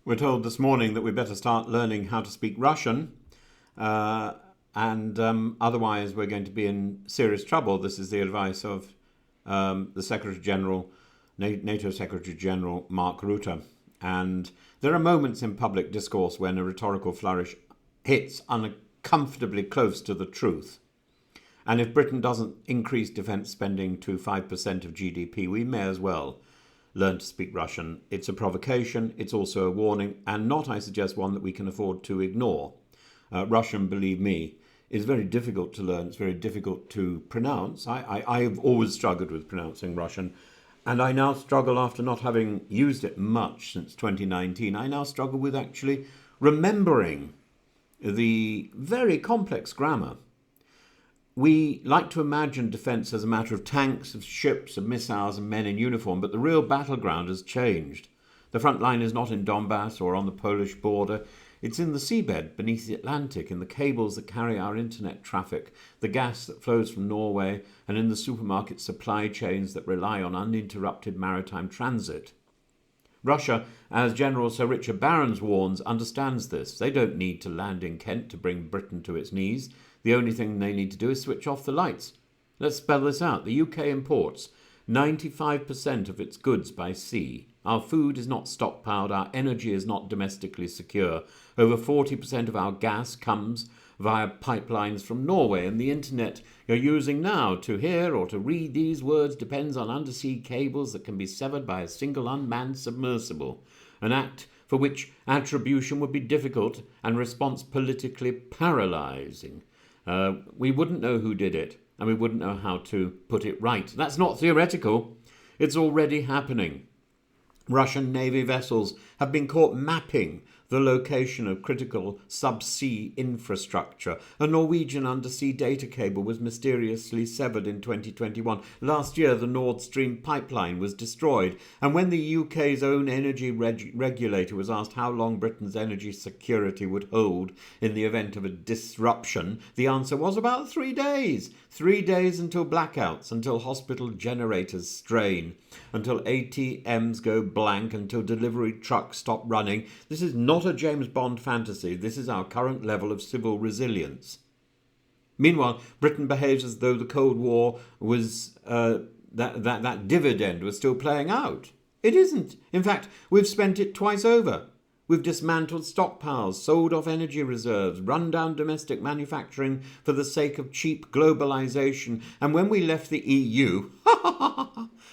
We're told this morning that we better start learning how to speak Russian, and otherwise we're going to be in serious trouble. This is the advice of the Secretary General, NATO Secretary General Mark Rutte. And there are moments in public discourse when a rhetorical flourish hits uncomfortably close to the truth. And if Britain doesn't increase defence spending to 5% of GDP, we may as well learn to speak Russian. It's a provocation, it's also a warning, and not, I suggest, one that we can afford to ignore. Russian, believe me, is very difficult to learn. It's very difficult to pronounce. I've always struggled with pronouncing Russian, and I now struggle, after not having used it much since 2019, I now struggle with actually remembering the very complex grammar. We like to imagine defence as a matter of tanks, of ships, of missiles and men in uniform, but the real battleground has changed. The front line is not in Donbass or on the Polish border. It's in the seabed beneath the Atlantic, in the cables that carry our internet traffic, the gas that flows from Norway, and in the supermarket supply chains that rely on uninterrupted maritime transit. Russia, as General Sir Richard Barrons warns, understands this. They don't need to land in Kent to bring Britain to its knees. The only thing they need to do is switch off the lights. Let's spell this out. The UK imports 95% of its goods by sea. Our food is not stockpiled. Our energy is not domestically secure. Over 40% of our gas comes via pipelines from Norway, and the internet you're using now to hear or to read these words depends on undersea cables that can be severed by a single unmanned submersible, an act for which attribution would be difficult and response politically paralysing. We wouldn't know who did it, and we wouldn't know how to put it right. That's not theoretical. It's already happening. Russian Navy vessels have been caught mapping the location of critical subsea infrastructure. A Norwegian undersea data cable was mysteriously severed in 2021. Last year, the Nord Stream pipeline was destroyed. And when the UK's own energy regulator was asked how long Britain's energy security would hold in the event of a disruption, the answer was about 3 days. 3 days until blackouts, until hospital generators strain, until ATMs go blank, until delivery trucks stop running. This is not a James Bond fantasy. This is our current level of civil resilience. Meanwhile, Britain behaves as though the Cold War was that dividend was still playing out. It isn't. In fact, we've spent it twice over. We've dismantled stockpiles, sold off energy reserves, run down domestic manufacturing for the sake of cheap globalisation. And when we left the EU,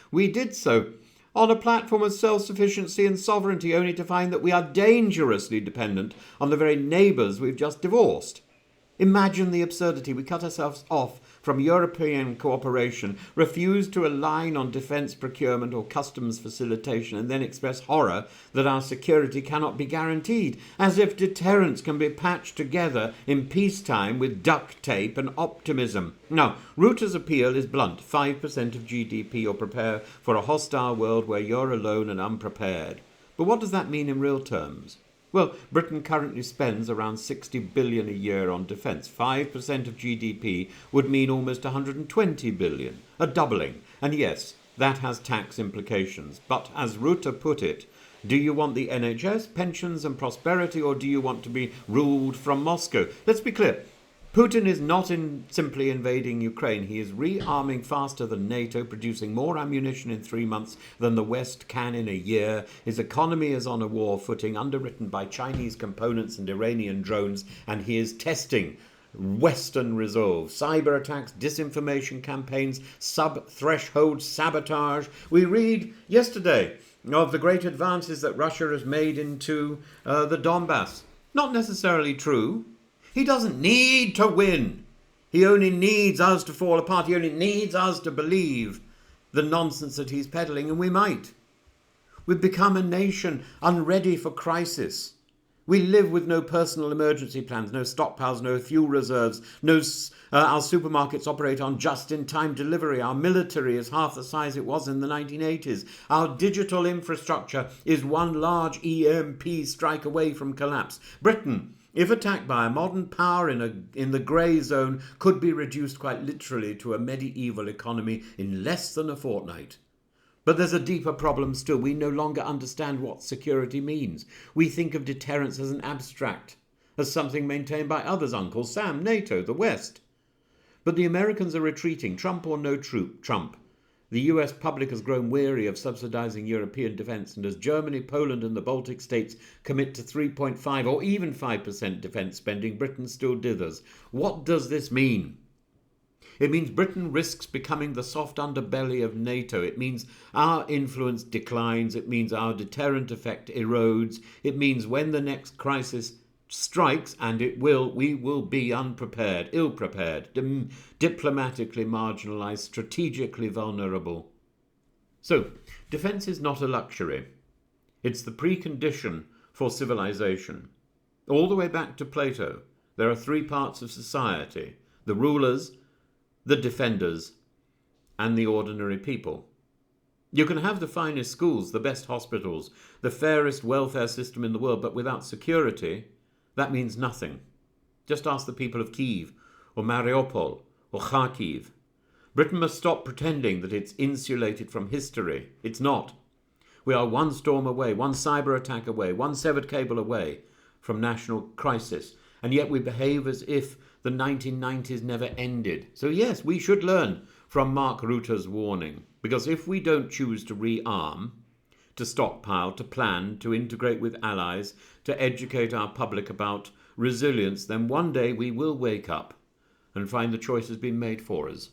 we did so on a platform of self-sufficiency and sovereignty, only to find that we are dangerously dependent on the very neighbours we've just divorced. Imagine the absurdity. We cut ourselves off from European cooperation, refuse to align on defence procurement or customs facilitation, and then express horror that our security cannot be guaranteed, as if deterrence can be patched together in peacetime with duct tape and optimism. Now, Rutte's appeal is blunt. 5% of GDP, or prepare for a hostile world where you're alone and unprepared. But what does that mean in real terms? Well, Britain currently spends around 60 billion a year on defence. 5% of GDP would mean almost 120 billion, a doubling. And yes, that has tax implications. But as Rutte put it, do you want the NHS, pensions and prosperity, or do you want to be ruled from Moscow? Let's be clear. Putin is not simply invading Ukraine. He is rearming faster than NATO, producing more ammunition in 3 months than the West can in a year. His economy is on a war footing, underwritten by Chinese components and Iranian drones, and he is testing Western resolve. Cyber attacks, disinformation campaigns, sub-threshold sabotage. We read yesterday of the great advances that Russia has made into the Donbass. Not necessarily true. He doesn't need to win. He only needs us to fall apart. He only needs us to believe the nonsense that he's peddling, and we might. We've become a nation unready for crisis. We live with no personal emergency plans, no stockpiles, no fuel reserves, our supermarkets operate on just-in-time delivery. Our military is half the size it was in the 1980s. Our digital infrastructure is one large EMP strike away from collapse. Britain, if attacked by a modern power in the grey zone, could be reduced quite literally to a medieval economy in less than a fortnight. But there's a deeper problem still. We no longer understand what security means. We think of deterrence as an abstract, as something maintained by others, Uncle Sam, NATO, the West. But the Americans are retreating, Trump or no Trump. The US public has grown weary of subsidizing European defense, and as Germany, Poland and the Baltic states commit to 3.5 or even 5% defense spending, Britain still dithers. What does this mean? It means Britain risks becoming the soft underbelly of NATO. It means our influence declines. It means our deterrent effect erodes. It means when the next crisis strikes, and it will, we will be unprepared, ill-prepared, diplomatically marginalised, strategically vulnerable. So, defence is not a luxury. It's the precondition for civilization. All the way back to Plato, there are three parts of society: the rulers, the defenders, and the ordinary people. You can have the finest schools, the best hospitals, the fairest welfare system in the world, but without security, that means nothing. Just ask the people of Kiev, or Mariupol, or Kharkiv. Britain must stop pretending that it's insulated from history. It's not. We are one storm away, one cyber attack away, one severed cable away from national crisis, and yet we behave as if the 1990s never ended. So yes, we should learn from Mark Rutte's warning, because if we don't choose to rearm, to stockpile, to plan, to integrate with allies, to educate our public about resilience, then one day we will wake up and find the choice has been made for us.